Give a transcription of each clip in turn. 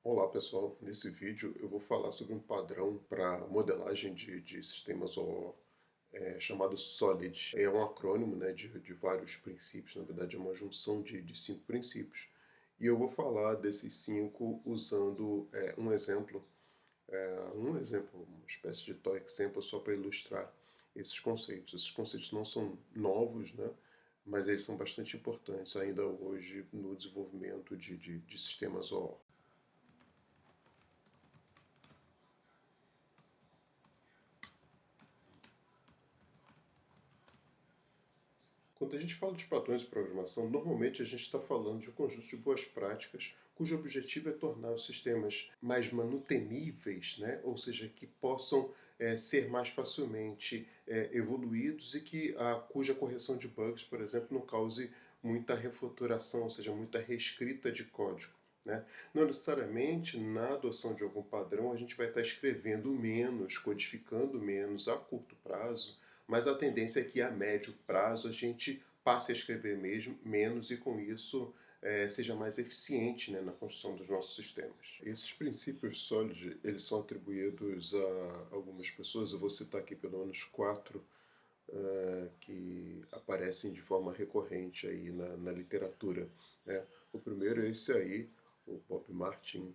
Olá pessoal, nesse vídeo eu vou falar sobre um padrão para modelagem de sistemas OO chamado SOLID. É um acrônimo, né, de vários princípios, na verdade é uma junção de 5 princípios. E eu vou falar desses 5 usando uma espécie de toy example só para ilustrar esses conceitos. Esses conceitos não são novos, né, mas eles são bastante importantes ainda hoje no desenvolvimento de sistemas OO. Quando a gente fala de padrões de programação, normalmente a gente está falando de um conjunto de boas práticas cujo objetivo é tornar os sistemas mais manuteníveis, né? Ou seja, que possam ser mais facilmente evoluídos e cuja correção de bugs, por exemplo, não cause muita refatoração, ou seja, muita reescrita de código. Né? Não necessariamente na adoção de algum padrão a gente vai estar escrevendo menos, codificando menos a curto prazo, mas a tendência é que a médio prazo a gente passe a escrever mesmo, menos e com isso seja mais eficiente, né, na construção dos nossos sistemas. Esses princípios SOLID, eles são atribuídos a algumas pessoas, eu vou citar aqui pelo menos 4 que aparecem de forma recorrente aí na literatura. Né? O primeiro é esse aí, o Bob Martin,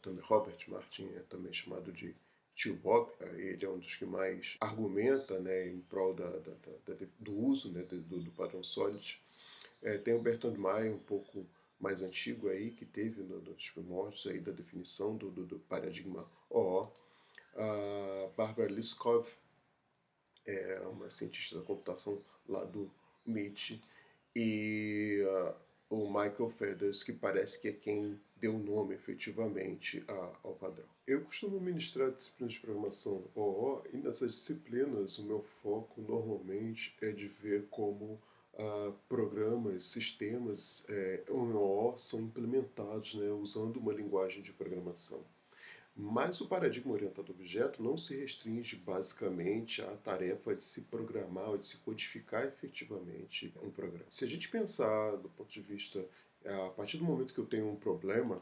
também Robert Martin é também chamado de Tio Bob. Ele é um dos que mais argumenta, né, em prol do uso, né, do padrão SOLID. Tem o Bertrand Meyer, um pouco mais antigo aí, que teve nos primórdios aí da definição do paradigma OO. A Barbara Liskov é uma cientista da computação lá do MIT, e o Michael Feathers, que parece que é quem deu o nome efetivamente ao padrão. Eu costumo ministrar disciplinas de programação OO, e nessas disciplinas o meu foco normalmente é de ver como programas, sistemas OO são implementados, né, usando uma linguagem de programação. Mas o paradigma orientado a objeto não se restringe basicamente à tarefa de se programar ou de se codificar efetivamente um programa. Se a gente pensar do ponto de vista, a partir do momento que eu tenho um problema,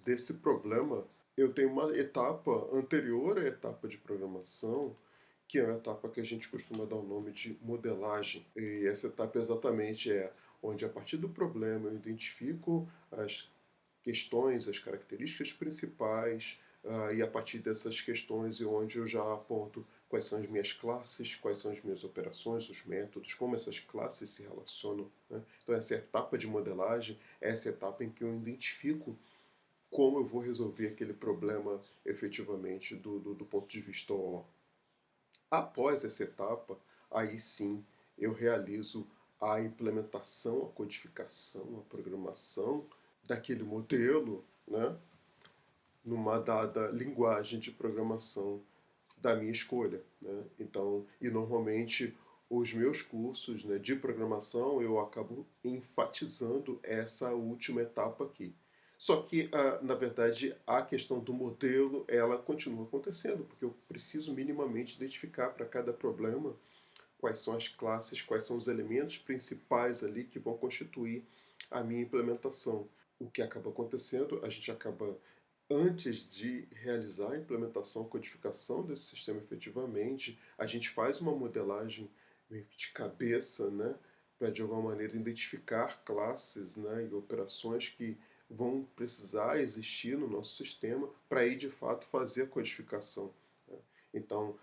desse problema eu tenho uma etapa anterior à etapa de programação, que é a etapa que a gente costuma dar o nome de modelagem. E essa etapa exatamente é onde, a partir do problema, eu identifico as questões, as características principais, e a partir dessas questões é onde eu já aponto quais são as minhas classes, quais são as minhas operações, os métodos, como essas classes se relacionam. Né? Então essa é a etapa de modelagem, essa é a etapa em que eu identifico como eu vou resolver aquele problema efetivamente do ponto de vista OO. Após essa etapa, aí sim eu realizo a implementação, a codificação, a programação daquele modelo, né, numa dada linguagem de programação da minha escolha. Né? Então, e normalmente os meus cursos, né, de programação eu acabo enfatizando essa última etapa aqui. Só que, na verdade, a questão do modelo ela continua acontecendo, porque eu preciso minimamente identificar para cada problema quais são as classes, quais são os elementos principais ali que vão constituir a minha implementação. O que acaba acontecendo, a gente acaba, antes de realizar a implementação, a codificação desse sistema efetivamente, a gente faz uma modelagem meio que de cabeça, né, para de alguma maneira identificar classes, né, e operações que vão precisar existir no nosso sistema para aí de fato fazer a codificação. Né. Então,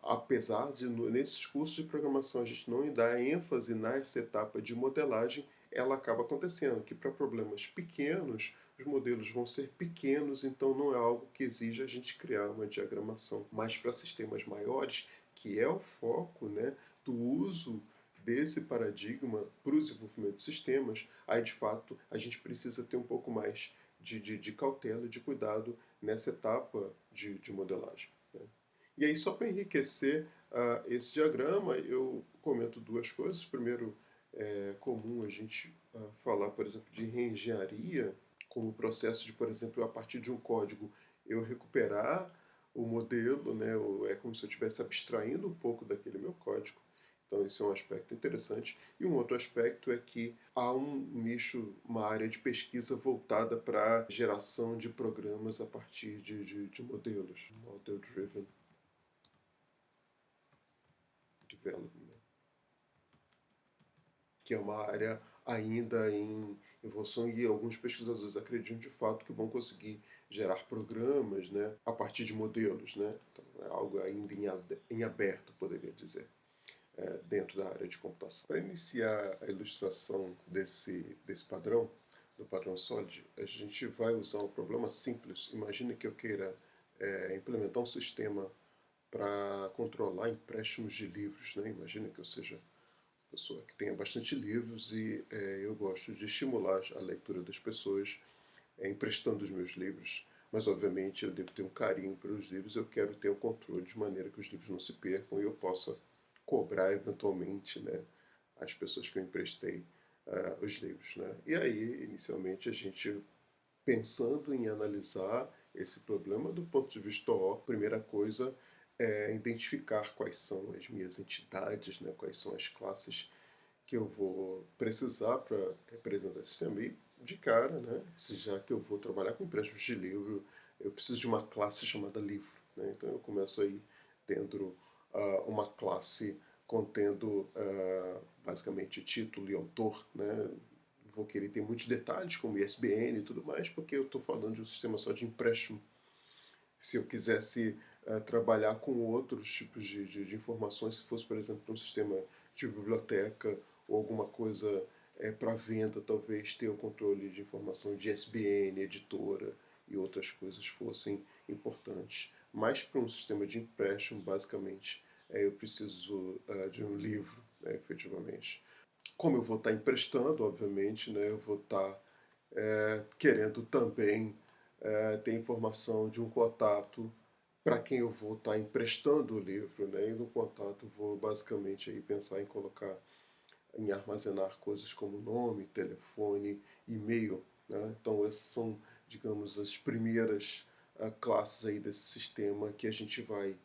apesar de nesses cursos de programação a gente não dar ênfase nessa etapa de modelagem, ela acaba acontecendo, que para problemas pequenos, os modelos vão ser pequenos, então não é algo que exija a gente criar uma diagramação. Mas para sistemas maiores, que é o foco, né, do uso desse paradigma para o desenvolvimento de sistemas, aí de fato a gente precisa ter um pouco mais de cautela e de cuidado nessa etapa de modelagem. Né? E aí, só para enriquecer esse diagrama, eu comento duas coisas. Primeiro, é comum a gente falar, por exemplo, de reengenharia, como o processo de, por exemplo, a partir de um código, eu recuperar o modelo, né, é como se eu estivesse abstraindo um pouco daquele meu código. Então esse é um aspecto interessante. E um outro aspecto é que há um nicho, uma área de pesquisa voltada para a geração de programas a partir de modelos, Model Driven Development, que é uma área ainda em evolução e alguns pesquisadores acreditam de fato que vão conseguir gerar programas, né, a partir de modelos, né? Então é algo ainda em aberto, poderia dizer, dentro da área de computação. Para iniciar a ilustração desse padrão, do padrão SOLID, a gente vai usar um problema simples. Imagine que eu queira implementar um sistema para controlar empréstimos de livros, né? Imagina que eu seja pessoa que tenha bastante livros e eu gosto de estimular a leitura das pessoas emprestando os meus livros, mas obviamente eu devo ter um carinho pelos livros, eu quero ter o controle de maneira que os livros não se percam e eu possa cobrar eventualmente, né, as pessoas que eu emprestei os livros, né? E aí, inicialmente, a gente pensando em analisar esse problema do ponto de vista O, primeira coisa é identificar quais são as minhas entidades, né, quais são as classes que eu vou precisar para representar esse sistema. E de cara, né, já que eu vou trabalhar com empréstimos de livro, eu preciso de uma classe chamada livro. Né? Então eu começo aí tendo uma classe contendo basicamente título e autor. Né? Vou querer ter muitos detalhes, como ISBN e tudo mais, porque eu estou falando de um sistema só de empréstimo. Se eu quisesse trabalhar com outros tipos de informações, se fosse, por exemplo, um sistema de biblioteca ou alguma coisa para venda, talvez ter o controle de informação de ISBN, editora e outras coisas fossem importantes. Mas para um sistema de empréstimo, basicamente, eu preciso de um livro, né, efetivamente. Como eu vou estar emprestando, obviamente, né, eu vou estar querendo também ter informação de um contato para quem eu vou estar emprestando o livro, né? E no contato vou basicamente aí pensar em colocar, em armazenar coisas como nome, telefone, e-mail, né? Então essas são, digamos, as primeiras classes aí desse sistema que a gente vai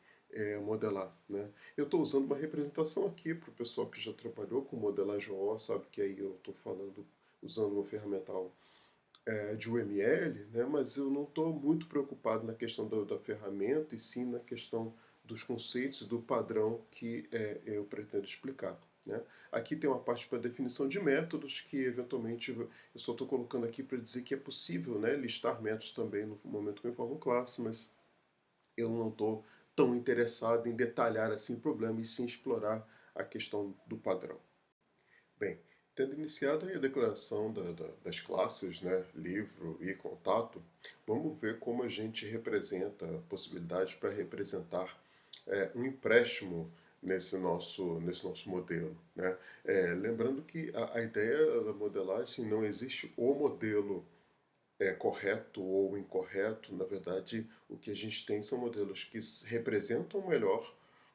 modelar, né? Eu estou usando uma representação aqui para o pessoal que já trabalhou com modelagem O, sabe que aí eu estou falando usando um ferramental de UML, né, mas eu não estou muito preocupado na questão da ferramenta e sim na questão dos conceitos do padrão que eu pretendo explicar. Né? Aqui tem uma parte para definição de métodos que eventualmente eu só estou colocando aqui para dizer que é possível, né, listar métodos também no momento que eu informo classe, mas eu não estou tão interessado em detalhar assim o problema e sim explorar a questão do padrão. Bem, tendo iniciado aí a declaração das classes, né, livro e contato, vamos ver como a gente representa possibilidades para representar um empréstimo nesse nosso modelo. Né? Lembrando que a ideia da modelagem não existe o modelo correto ou incorreto. Na verdade, o que a gente tem são modelos que representam melhor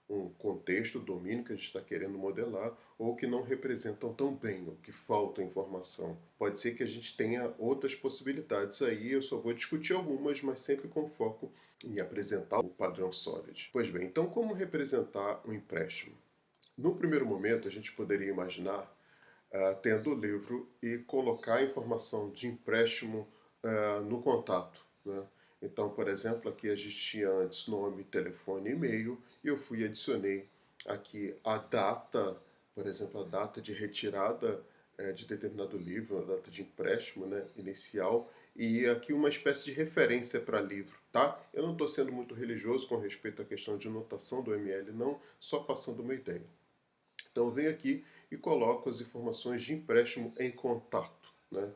um contexto, domínio que a gente está querendo modelar, ou que não representam tão bem, ou que falta informação. Pode ser que a gente tenha outras possibilidades aí, eu só vou discutir algumas, mas sempre com foco em apresentar o padrão SOLID. Pois bem, então como representar um empréstimo? No primeiro momento, a gente poderia imaginar tendo o livro e colocar a informação de empréstimo no contato. Né? Então, por exemplo, aqui a gente tinha antes nome, telefone e e-mail, e eu fui e adicionei aqui a data, por exemplo, a data de retirada de determinado livro, a data de empréstimo, né, inicial, e aqui uma espécie de referência para livro. Tá? Eu não estou sendo muito religioso com respeito à questão de notação do ML, não, só passando uma ideia. Então, eu venho aqui e coloco as informações de empréstimo em contato. Né?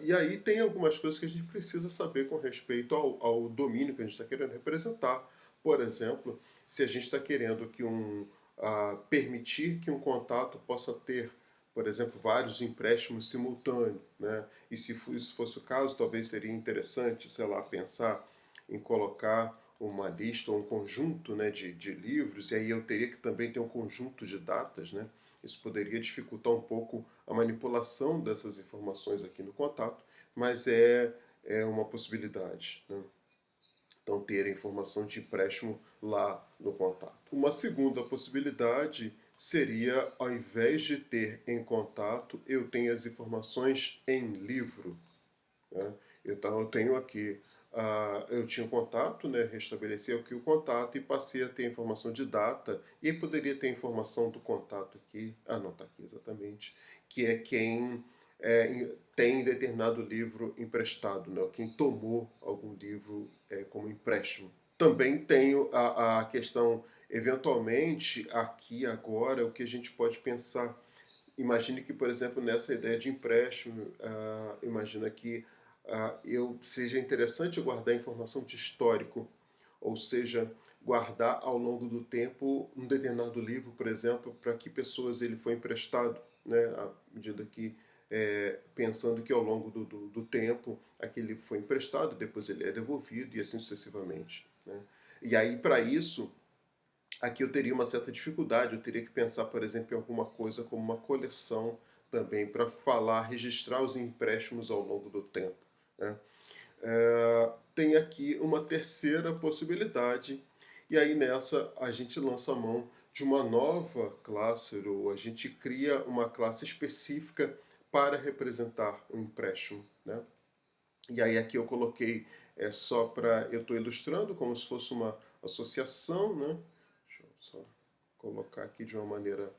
E aí tem algumas coisas que a gente precisa saber com respeito ao domínio que a gente está querendo representar. Por exemplo, se a gente está querendo permitir que um contato possa ter, por exemplo, vários empréstimos simultâneos. Né? E se isso fosse o caso, talvez seria interessante, sei lá, pensar em colocar uma lista ou um conjunto, né, de livros, e aí eu teria que também ter um conjunto de datas. Né? Isso poderia dificultar um pouco a manipulação dessas informações aqui no contato, mas é uma possibilidade. Né? Então, ter a informação de empréstimo lá no contato. Uma segunda possibilidade seria, ao invés de ter em contato, eu tenho as informações em livro, né? Então eu tenho aqui, eu tinha um contato, né, restabeleci aqui o contato e passei a ter informação de data, e aí poderia ter informação do contato aqui, não está aqui exatamente, que é quem tem determinado livro emprestado, né, quem tomou algum livro como empréstimo. Também tenho a questão, eventualmente, aqui agora, o que a gente pode pensar. Imagine que, por exemplo, nessa ideia de empréstimo, imagina que eu seja interessante guardar informação de histórico, ou seja, guardar ao longo do tempo um determinado livro, por exemplo, para que pessoas ele foi emprestado, né, à medida que pensando que ao longo do tempo aquele livro foi emprestado, depois ele é devolvido e assim sucessivamente, né? E aí, para isso, aqui eu teria uma certa dificuldade, eu teria que pensar, por exemplo, em alguma coisa como uma coleção também, para falar, registrar os empréstimos ao longo do tempo, né? Tem aqui uma terceira possibilidade, e aí nessa a gente lança a mão de uma nova classe, ou a gente cria uma classe específica para representar o empréstimo, né? E aí aqui eu coloquei só para, eu estou ilustrando como se fosse uma associação, né? Deixa eu só colocar aqui de uma maneira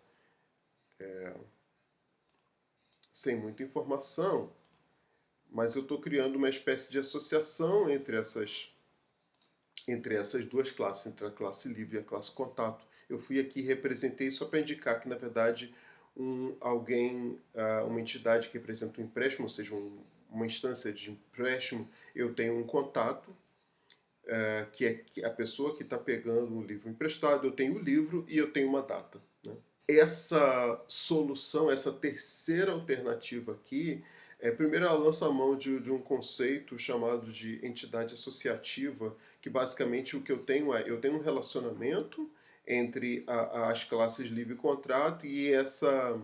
sem muita informação, mas eu estou criando uma espécie de associação entre essas duas classes, entre a classe livre e a classe contato. Eu fui aqui e representei só para indicar que, na verdade, uma entidade que representa um empréstimo, ou seja, uma instância de empréstimo, eu tenho um contato, que é a pessoa que está pegando o livro emprestado, eu tenho o livro e eu tenho uma data, né? Essa solução, essa terceira alternativa aqui, primeiro ela lança a mão de um conceito chamado de entidade associativa, que basicamente o que eu tenho um relacionamento entre as classes livre e contrato, e essa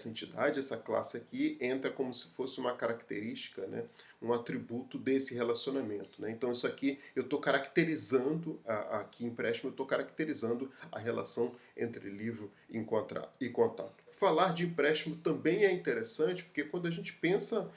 entidade, essa classe aqui, entra como se fosse uma característica, né, um atributo desse relacionamento, né? Então isso aqui eu estou caracterizando, aqui empréstimo, eu estou caracterizando a relação entre livro e contato. Falar de empréstimo também é interessante, porque quando a gente pensa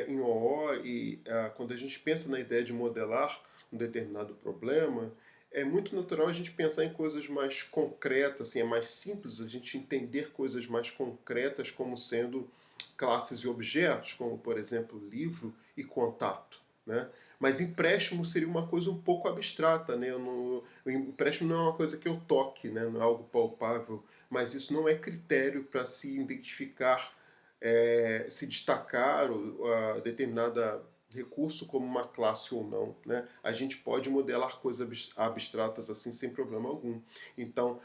em OO e quando a gente pensa na ideia de modelar um determinado problema, é muito natural a gente pensar em coisas mais concretas, assim, é mais simples a gente entender coisas mais concretas como sendo classes e objetos, como, por exemplo, livro e contato, né? Mas empréstimo seria uma coisa um pouco abstrata, né? O empréstimo não é uma coisa que eu toque, né? Não é algo palpável, mas isso não é critério para se identificar, se destacar determinada recurso como uma classe ou não, né? A gente pode modelar coisas abstratas assim sem problema algum. Então,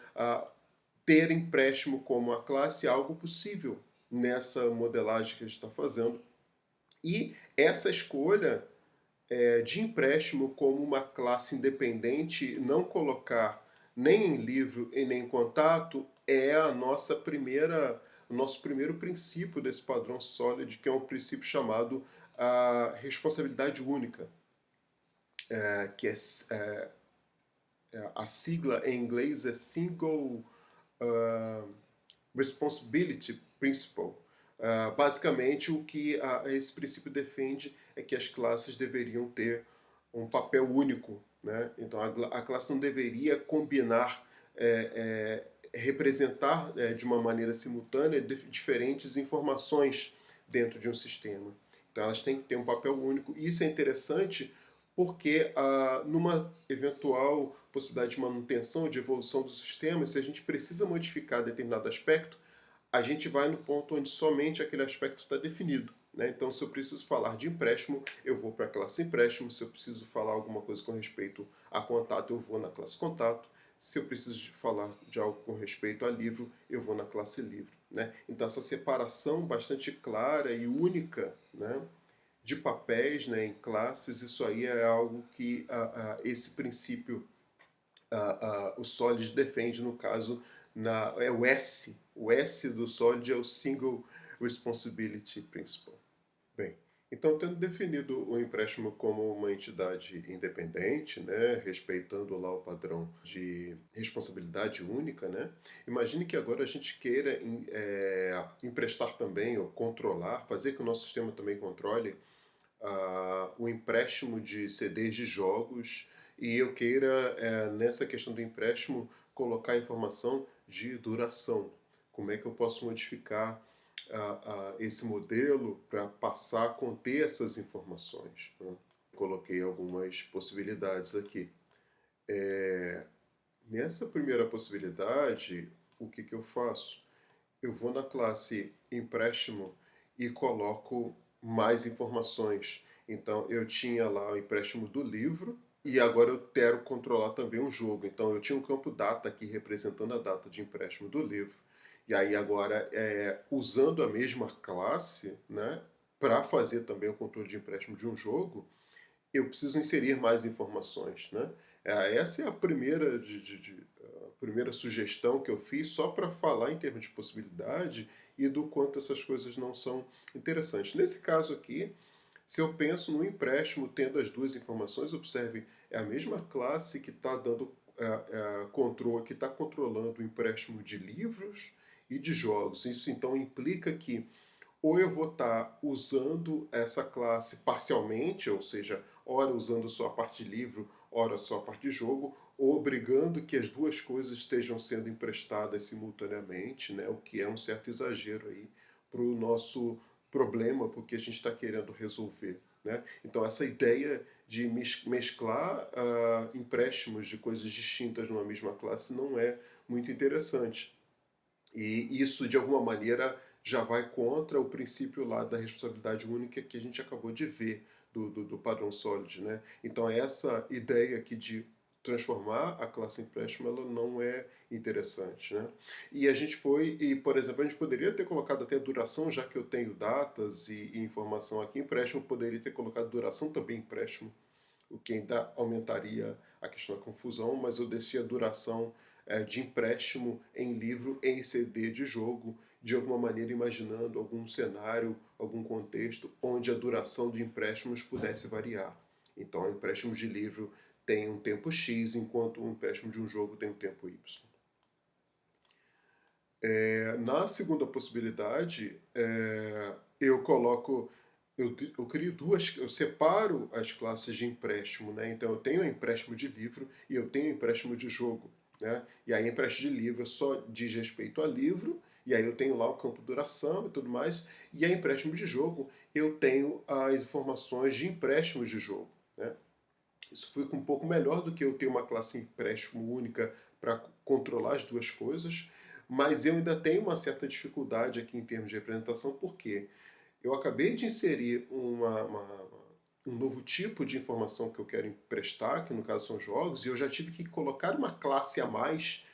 ter empréstimo como a classe é algo possível nessa modelagem que a gente está fazendo. E essa escolha de empréstimo como uma classe independente, não colocar nem em livro e nem em contato, é o nosso primeiro princípio desse padrão SOLID, que é um princípio chamado a responsabilidade única, que a sigla em inglês é Single Responsibility Principle. Basicamente, o que esse princípio defende é que as classes deveriam ter um papel único, né? Então, a classe não deveria combinar, representar de uma maneira simultânea diferentes informações dentro de um sistema. Então, elas têm que ter um papel único. E isso é interessante porque, numa eventual possibilidade de manutenção, de evolução do sistema, se a gente precisa modificar determinado aspecto, a gente vai no ponto onde somente aquele aspecto está definido, né? Então, se eu preciso falar de empréstimo, eu vou para a classe empréstimo. Se eu preciso falar alguma coisa com respeito a contato, eu vou na classe contato. Se eu preciso falar de algo com respeito a livro, eu vou na classe livro, né? Então, essa separação bastante clara e única, né, de papéis, né, em classes, isso aí é algo que esse princípio, o Solid defende, no caso, é o S. O S do Solid é o Single Responsibility Principle. Bem, Então, tendo definido o empréstimo como uma entidade independente, né, respeitando lá o padrão de responsabilidade única, né, imagine que agora a gente queira emprestar também ou controlar, fazer que o nosso sistema também controle o empréstimo de CDs de jogos e eu queira, nessa questão do empréstimo, colocar informação de duração. Como é que eu posso modificar esse modelo para passar a conter essas informações, né? Coloquei algumas possibilidades aqui. Nessa primeira possibilidade, o que eu faço? Eu vou na classe empréstimo e coloco mais informações. Então, eu tinha lá o empréstimo do livro e agora eu quero controlar também um jogo. Então, eu tinha um campo data aqui representando a data de empréstimo do livro. E aí agora, usando a mesma classe, né, para fazer também o controle de empréstimo de um jogo, eu preciso inserir mais informações, né? Essa é a primeira, a primeira sugestão que eu fiz só para falar em termos de possibilidade e do quanto essas coisas não são interessantes. Nesse caso aqui, se eu penso no empréstimo tendo as duas informações, observe, é a mesma classe que está dando controle, que está controlando o empréstimo de livros e de jogos. Isso então implica que ou eu vou estar usando essa classe parcialmente, ou seja, ora usando só a parte de livro, ora só a parte de jogo, ou obrigando que as duas coisas estejam sendo emprestadas simultaneamente, né? O que é um certo exagero aí para o nosso problema, porque a gente está querendo resolver. Né? Então, essa ideia de mesclar empréstimos de coisas distintas numa mesma classe não é muito interessante. E isso, de alguma maneira, já vai contra o princípio lá da responsabilidade única que a gente acabou de ver do padrão Solid, né? Então, essa ideia aqui de transformar a classe empréstimo, ela não é interessante, né? E a gente foi, e por exemplo, a gente poderia ter colocado até duração, já que eu tenho datas e informação aqui, empréstimo, poderia ter colocado duração também empréstimo, o que ainda aumentaria a questão da confusão, mas eu desci a duração de empréstimo em livro, em CD de jogo, de alguma maneira imaginando algum cenário, algum contexto onde a duração de empréstimos pudesse variar. Então, empréstimos de livro tem um tempo X, enquanto um empréstimo de um jogo tem um tempo Y. Na segunda possibilidade, eu coloco, eu crio duas, eu separo as classes de empréstimo, né? Então eu tenho empréstimo de livro e eu tenho empréstimo de jogo, né? E aí empréstimo de livro só diz respeito a livro, e aí eu tenho lá o campo duração e tudo mais, e a empréstimo de jogo eu tenho as informações de empréstimo de jogo, né? Isso fica um pouco melhor do que eu ter uma classe empréstimo única para controlar as duas coisas, mas eu ainda tenho uma certa dificuldade aqui em termos de representação, porque eu acabei de inserir um novo tipo de informação que eu quero emprestar, que no caso são jogos, e eu já tive que colocar uma classe a mais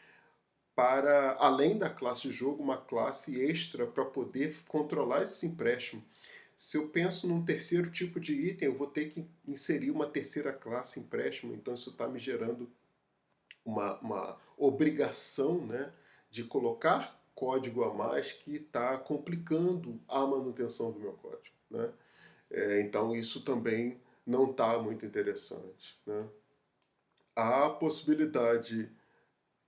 para, além da classe jogo, uma classe extra para poder controlar esse empréstimo. Se eu penso num terceiro tipo de item, eu vou ter que inserir uma terceira classe empréstimo, então isso está me gerando uma obrigação, né, de colocar código a mais que está complicando a manutenção do meu código. Né? Então isso também não está muito interessante. Né? A possibilidade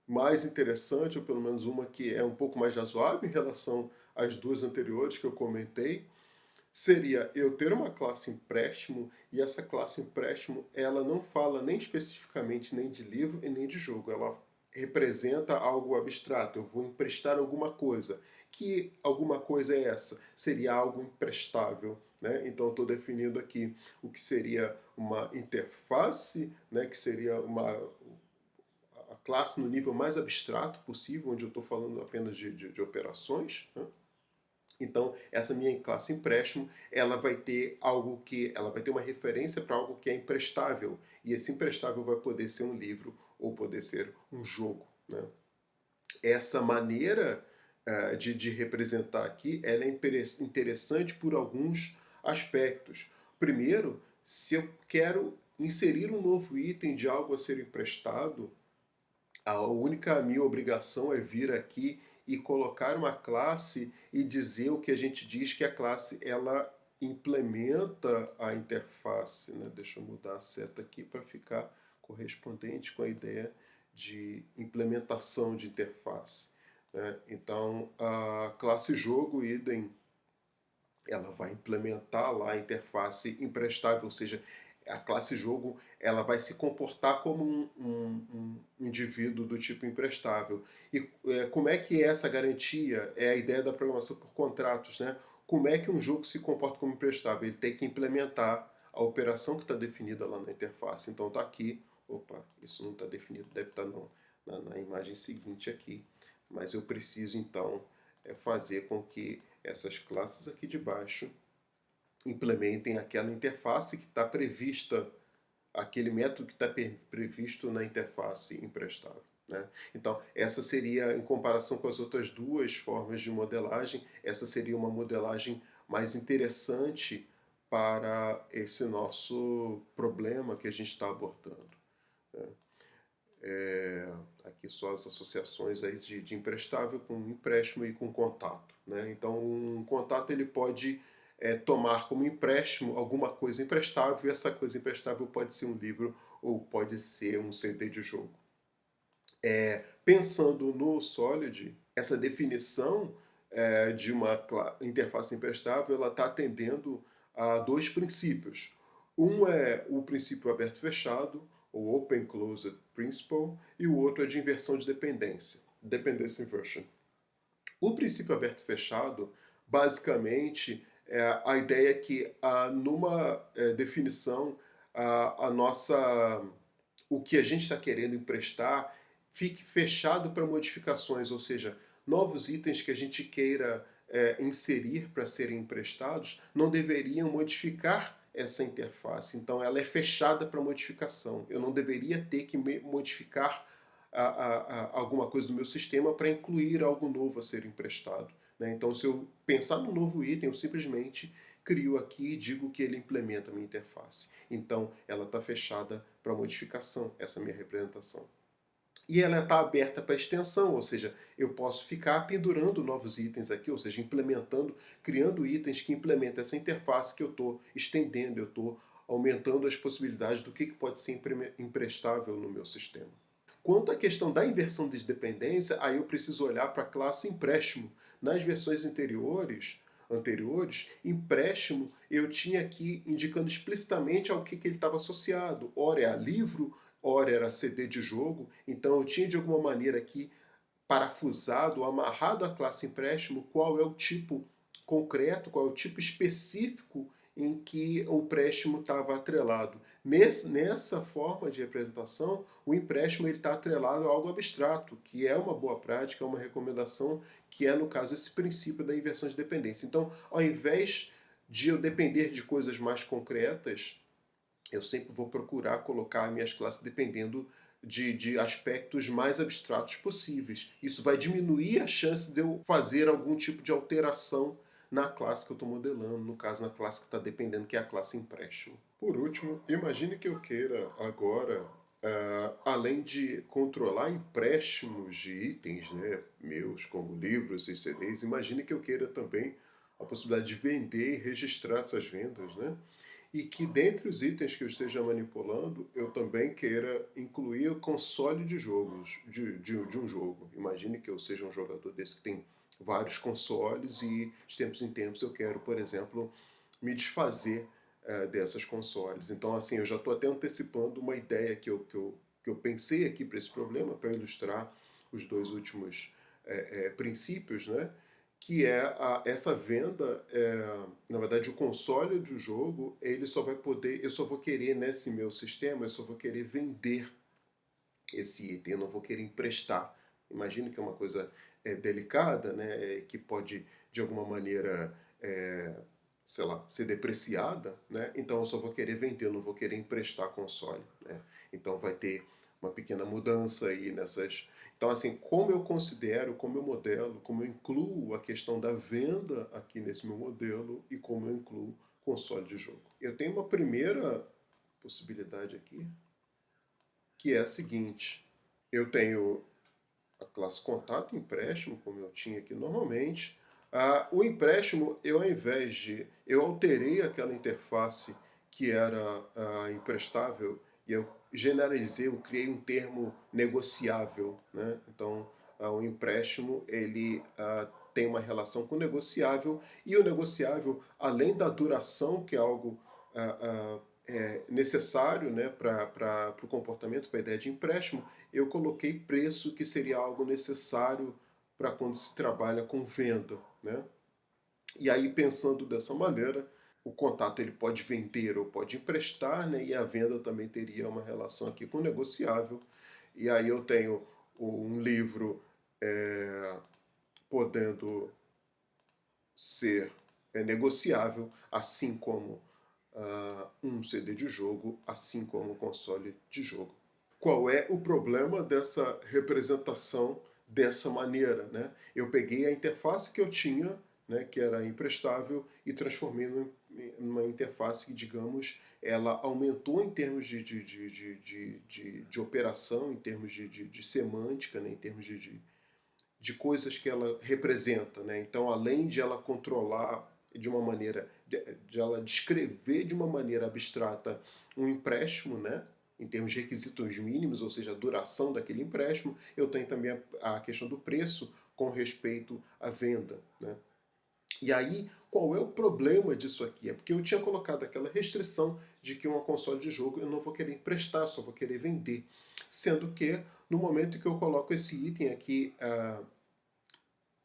mais interessante, ou pelo menos uma que é um pouco mais razoável em relação às duas anteriores que eu comentei, seria eu ter uma classe empréstimo e essa classe empréstimo ela não fala nem especificamente nem de livro e nem de jogo, ela representa algo abstrato, eu vou emprestar alguma coisa. Que alguma coisa é essa? Seria algo emprestável. Né? Então estou definindo aqui o que seria uma interface, né? Que seria a classe no nível mais abstrato possível, onde eu estou falando apenas de operações. Né? Então, essa minha classe empréstimo, ela vai ter algo que, ela vai ter uma referência para algo que é emprestável. E esse emprestável vai poder ser um livro ou poder ser um jogo. Né? Essa maneira de representar aqui, ela é interessante por alguns aspectos. Primeiro, se eu quero inserir um novo item de algo a ser emprestado, a única minha obrigação é vir aqui e colocar uma classe e dizer o que a gente diz que a classe ela implementa a interface, né? Deixa eu mudar a seta aqui para ficar correspondente com a ideia de implementação de interface, né? Então, a classe jogo, idem, ela vai implementar lá a interface emprestável, ou seja, a classe jogo ela vai se comportar como um indivíduo do tipo emprestável. E como é que é essa garantia? É a ideia da programação por contratos, né? Como é que um jogo se comporta como emprestável? Ele tem que implementar a operação que está definida lá na interface. Então está aqui, opa, isso não está definido, deve estar na imagem seguinte aqui. Mas eu preciso então fazer com que essas classes aqui de baixo implementem aquela interface que está prevista, aquele método que está previsto na interface emprestável, né? Então, essa seria, em comparação com as outras duas formas de modelagem, essa seria uma modelagem mais interessante para esse nosso problema que a gente está abordando, né? Aqui só as associações aí de emprestável com empréstimo e com contato, né? Então, um contato ele pode tomar como empréstimo alguma coisa emprestável, e essa coisa emprestável pode ser um livro ou pode ser um CD de jogo. Pensando no Solid, essa definição de uma interface emprestável, ela está atendendo a dois princípios. Um é o princípio aberto-fechado, o Open Closed Principle, e o outro é de inversão de dependência, Dependency Inversion. O princípio aberto-fechado, basicamente, é a ideia que numa definição a nossa o que a gente está querendo emprestar fique fechado para modificações, ou seja, novos itens que a gente queira inserir para serem emprestados não deveriam modificar essa interface. Então, ela é fechada para modificação. Eu não deveria ter que modificar alguma coisa do meu sistema para incluir algo novo a ser emprestado, né? Então, se eu pensar num novo item, eu simplesmente crio aqui e digo que ele implementa a minha interface. Então, ela está fechada para modificação, essa minha representação. E ela está aberta para extensão, ou seja, eu posso ficar pendurando novos itens aqui, ou seja, implementando, criando itens que implementam essa interface que eu estou estendendo, eu estou aumentando as possibilidades do que pode ser emprestável no meu sistema. Quanto à questão da inversão de dependência, aí eu preciso olhar para a classe empréstimo. Nas versões anteriores, empréstimo eu tinha aqui indicando explicitamente ao que ele estava associado. Ora era livro, ora era CD de jogo, então eu tinha de alguma maneira aqui parafusado, amarrado à classe empréstimo, qual é o tipo concreto, qual é o tipo específico em que o empréstimo estava atrelado. Nessa forma de representação, o empréstimo está atrelado a algo abstrato, que é uma boa prática, é uma recomendação, que é, no caso, esse princípio da inversão de dependência. Então, ao invés de eu depender de coisas mais concretas, eu sempre vou procurar colocar minhas classes dependendo de aspectos mais abstratos possíveis. Isso vai diminuir a chance de eu fazer algum tipo de alteração na classe que eu estou modelando, no caso na classe que está dependendo, que é a classe empréstimo. Por último, imagine que eu queira agora, além de controlar empréstimos de itens, né, meus, como livros e CDs, imagine que eu queira também a possibilidade de vender e registrar essas vendas, né? E que dentre os itens que eu esteja manipulando, eu também queira incluir o console de jogos, de um jogo. Imagine que eu seja um jogador desse que tem vários consoles e de tempos em tempos eu quero, por exemplo, me desfazer dessas consoles. Então, assim, eu já estou até antecipando uma ideia que eu pensei aqui para esse problema, para ilustrar os dois últimos princípios, né? Que é essa venda, na verdade o console do jogo, ele só vai poder, eu só vou querer nesse meu sistema, eu só vou querer vender esse item, eu não vou querer emprestar. Imagino que é uma coisa delicada, né, que pode de alguma maneira, sei lá, ser depreciada, né? Então eu só vou querer vender, eu não vou querer emprestar console, né? Então vai ter uma pequena mudança aí nessas. Então, assim, como eu considero, como eu modelo, como eu incluo a questão da venda aqui nesse meu modelo e como eu incluo console de jogo. Eu tenho uma primeira possibilidade aqui, que é a seguinte: eu tenho a classe contato empréstimo, como eu tinha aqui normalmente. O empréstimo, eu ao invés de... Eu alterei aquela interface que era emprestável e eu generalizei, eu criei um termo negociável, né? Então, o empréstimo, ele tem uma relação com o negociável, e o negociável, além da duração, que é algo necessário, né, para o comportamento, para a ideia de empréstimo, eu coloquei preço, que seria algo necessário para quando se trabalha com venda, né? E aí, pensando dessa maneira, o contato ele pode vender ou pode emprestar, né? E a venda também teria uma relação aqui com o negociável. E aí eu tenho um livro podendo ser negociável, assim como um CD de jogo, assim como um console de jogo. Qual é o problema dessa representação dessa maneira, né? Eu peguei a interface que eu tinha, né, que era imprestável, e transformei numa interface que, digamos, ela aumentou em termos de operação, em termos de semântica, né, em termos de coisas que ela representa, né? Então, além de ela controlar de uma maneira, de ela descrever de uma maneira abstrata um empréstimo, né? Em termos de requisitos mínimos, ou seja, a duração daquele empréstimo, eu tenho também a questão do preço com respeito à venda, né? E aí, qual é o problema disso aqui? É porque eu tinha colocado aquela restrição de que uma console de jogo eu não vou querer emprestar, só vou querer vender. Sendo que, no momento que eu coloco esse item aqui,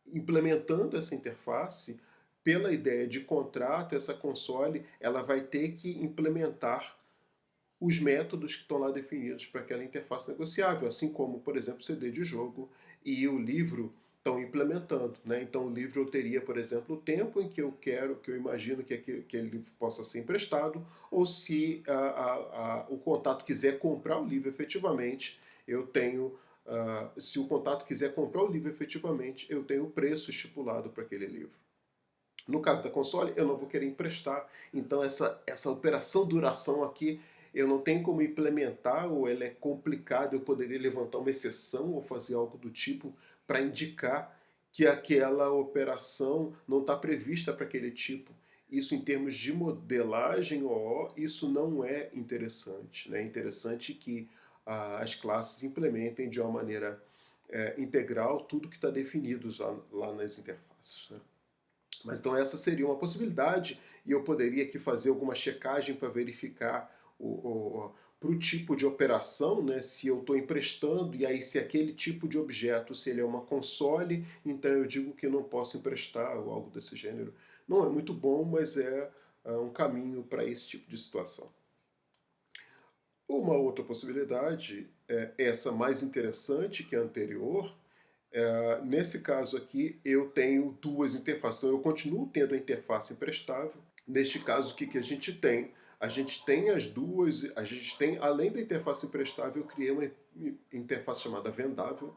implementando essa interface, pela ideia de contrato, essa console ela vai ter que implementar os métodos que estão lá definidos para aquela interface negociável, assim como, por exemplo, o CD de jogo e o livro estão implementando, né? Então, o livro eu teria, por exemplo, o tempo em que eu quero, que eu imagino que aquele livro possa ser emprestado, ou se o contato quiser comprar o livro efetivamente, eu tenho... se o contato quiser comprar o livro efetivamente, eu tenho o preço estipulado para aquele livro. No caso da console, eu não vou querer emprestar, então essa operação duração aqui eu não tenho como implementar, ou ela é complicada, eu poderia levantar uma exceção ou fazer algo do tipo para indicar que aquela operação não está prevista para aquele tipo. Isso, em termos de modelagem OO, isso não é interessante, né? É interessante que as classes implementem de uma maneira integral tudo que está definido lá nas interfaces, né? Mas então essa seria uma possibilidade, e eu poderia aqui fazer alguma checagem para verificar para o tipo de operação, né, se eu estou emprestando, e aí se aquele tipo de objeto, se ele é uma console, então eu digo que não posso emprestar, ou algo desse gênero. Não é muito bom, mas é um caminho para esse tipo de situação. Uma outra possibilidade, essa mais interessante que a anterior, nesse caso aqui, eu tenho duas interfaces. Então, eu continuo tendo a interface emprestável. Neste caso, o que a gente tem? A gente tem as duas, a gente tem, além da interface emprestável, eu criei uma interface chamada vendável.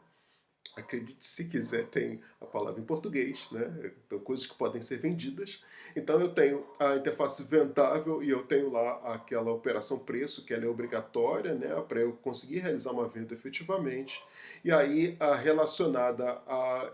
Acredite se quiser, tem a palavra em português, né? Então, coisas que podem ser vendidas. Então, eu tenho a interface vendável, e eu tenho lá aquela operação preço, que ela é obrigatória, né? Para eu conseguir realizar uma venda efetivamente. E aí, relacionada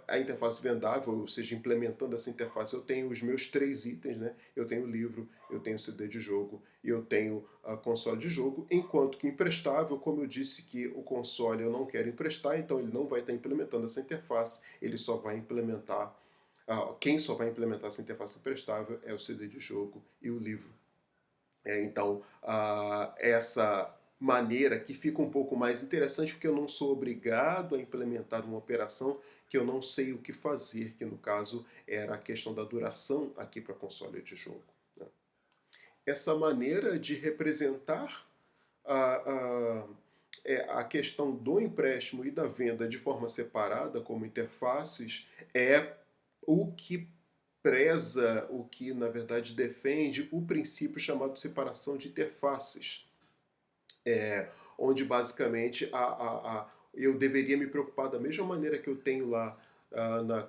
à interface vendável, ou seja, implementando essa interface, eu tenho os meus três itens, né? Eu tenho o livro, eu tenho o CD de jogo e eu tenho a console de jogo, enquanto que emprestável, como eu disse que o console eu não quero emprestar, então ele não vai estar implementando essa interface, ele só vai implementar, quem só vai implementar essa interface emprestável é o CD de jogo e o livro. Então, essa maneira que fica um pouco mais interessante, porque eu não sou obrigado a implementar uma operação que eu não sei o que fazer, que no caso era a questão da duração aqui para console de jogo, né? Essa maneira de representar a, a, a questão do empréstimo e da venda de forma separada, como interfaces, é o que preza, o que na verdade defende o princípio chamado de separação de interfaces, onde basicamente eu deveria me preocupar da mesma maneira que eu tenho lá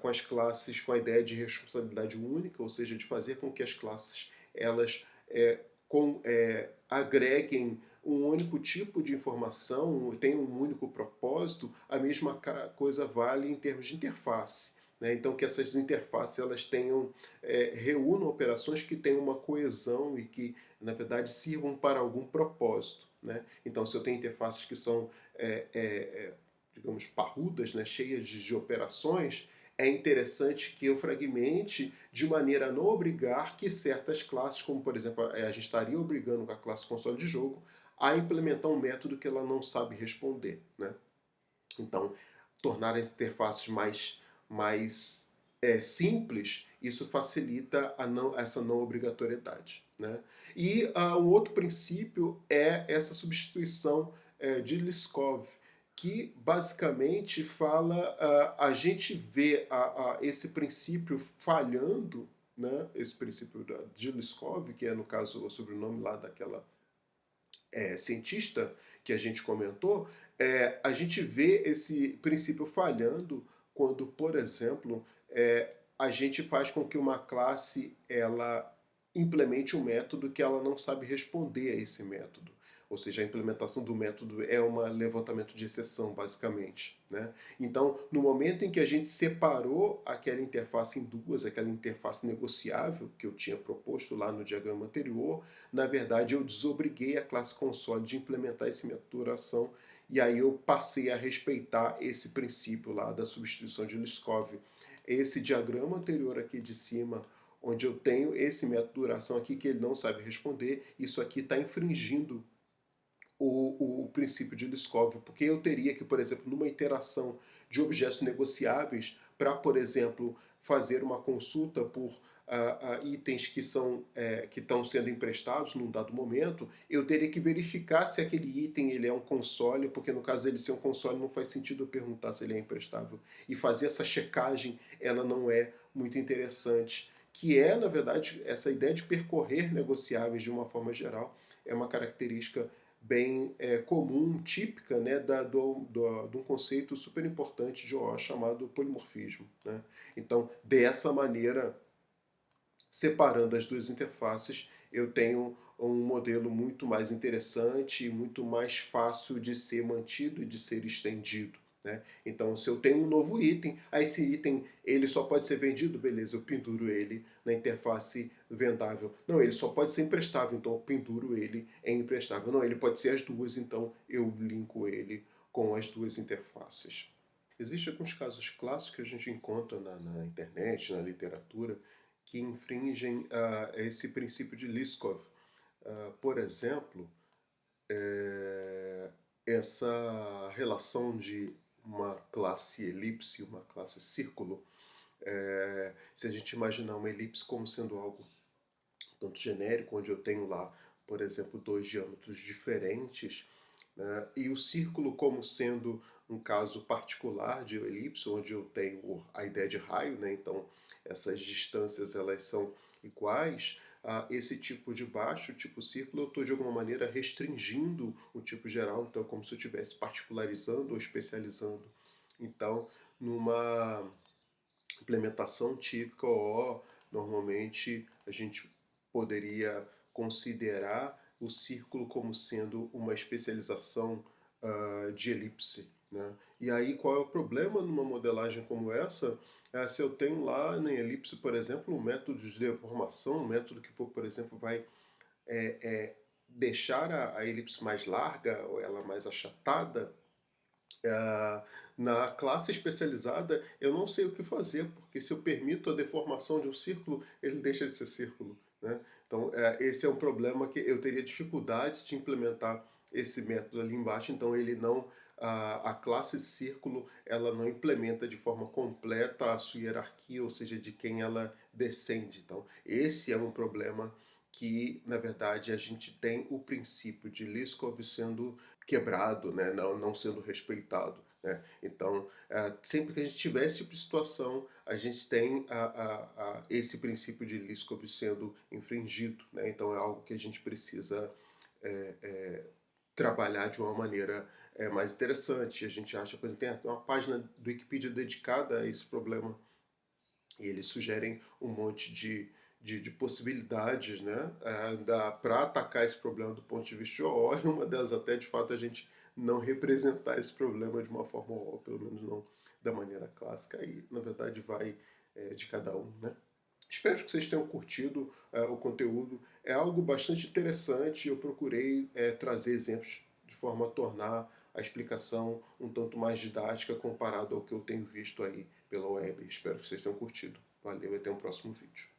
com as classes, com a ideia de responsabilidade única, ou seja, de fazer com que as classes elas agreguem um único tipo de informação, tenham um único propósito. A mesma coisa vale em termos de interface, né? Então que essas interfaces elas tenham, reúnam operações que tenham uma coesão e que, na verdade, sirvam para algum propósito, né? Então se eu tenho interfaces que são, digamos, parrudas, né, cheias de operações, é interessante que eu fragmente de maneira a não obrigar que certas classes, como por exemplo, a gente estaria obrigando a classe console de jogo a implementar um método que ela não sabe responder, né? Então, tornar as interfaces mais simples, isso facilita essa não obrigatoriedade, né? E um outro princípio é essa substituição de Liskov, que basicamente fala, a gente vê esse princípio falhando, né? Esse princípio de Liskov, que é no caso o sobrenome lá daquela cientista que a gente comentou, a gente vê esse princípio falhando quando, por exemplo, a gente faz com que uma classe ela implemente um método que ela não sabe responder a esse método. Ou seja, a implementação do método é um levantamento de exceção, basicamente, né? Então, no momento em que a gente separou aquela interface em duas, aquela interface negociável que eu tinha proposto lá no diagrama anterior, na verdade eu desobriguei a classe console de implementar esse método de duração e aí eu passei a respeitar esse princípio lá da substituição de Liskov. Esse diagrama anterior aqui de cima, onde eu tenho esse método de duração aqui que ele não sabe responder, isso aqui está infringindo o princípio de Liskov, porque eu teria que, por exemplo, numa interação de objetos negociáveis, para, por exemplo, fazer uma consulta por itens que estão sendo emprestados num dado momento, eu teria que verificar se aquele item ele é um console, porque no caso dele ser um console não faz sentido eu perguntar se ele é emprestável. E fazer essa checagem, ela não é muito interessante, que é, na verdade, essa ideia de percorrer negociáveis de uma forma geral, é uma característica bem comum, típica, né, de um conceito super importante de OO chamado polimorfismo, né? Então, dessa maneira, separando as duas interfaces, eu tenho um modelo muito mais interessante e muito mais fácil de ser mantido e de ser estendido, né? Então, se eu tenho um novo item, esse item ele só pode ser vendido, beleza, eu penduro ele na interface vendável. Não, ele só pode ser emprestável, então eu penduro ele em emprestável. Não, ele pode ser as duas, então eu linko ele com as duas interfaces. Existem alguns casos clássicos que a gente encontra na internet, na literatura, que infringem esse princípio de Liskov. Por exemplo, essa relação de uma classe elipse e uma classe círculo, se a gente imaginar uma elipse como sendo algo tanto genérico, onde eu tenho lá, por exemplo, dois diâmetros diferentes, né, e o círculo como sendo um caso particular de elipse, onde eu tenho a ideia de raio, né, então essas distâncias elas são iguais, esse tipo de baixo, tipo círculo, eu estou de alguma maneira restringindo o tipo geral, então é como se eu estivesse particularizando ou especializando. Então, numa implementação típica OO, normalmente a gente poderia considerar o círculo como sendo uma especialização de elipse, né? E aí qual é o problema numa modelagem como essa? Se eu tenho lá na elipse, por exemplo, um método de deformação, um método que for, por exemplo, vai deixar a elipse mais larga ou ela mais achatada, na classe especializada, eu não sei o que fazer, porque se eu permito a deformação de um círculo, ele deixa de ser círculo, né? Então, esse é um problema que eu teria dificuldade de implementar esse método ali embaixo, então ele não, a classe círculo, ela não implementa de forma completa a sua hierarquia, ou seja, de quem ela descende. Então, esse é um problema que, na verdade, a gente tem o princípio de Liskov sendo quebrado, né? Não sendo respeitado, né? Então, sempre que a gente tiver esse tipo de situação, a gente tem esse princípio de Liskov sendo infringido, né? Então é algo que a gente precisa trabalhar de uma maneira mais interessante. A gente acha, por exemplo, tem uma página do Wikipedia dedicada a esse problema e eles sugerem um monte de possibilidades, né, para atacar esse problema do ponto de vista de OO, e uma delas até, de fato, a gente não representar esse problema de uma forma OO, pelo menos não da maneira clássica. Aí, na verdade, vai de cada um, né? Espero que vocês tenham curtido o conteúdo. É algo bastante interessante. Eu procurei trazer exemplos de forma a tornar a explicação um tanto mais didática comparado ao que eu tenho visto aí pela web. Espero que vocês tenham curtido. Valeu e até o próximo vídeo.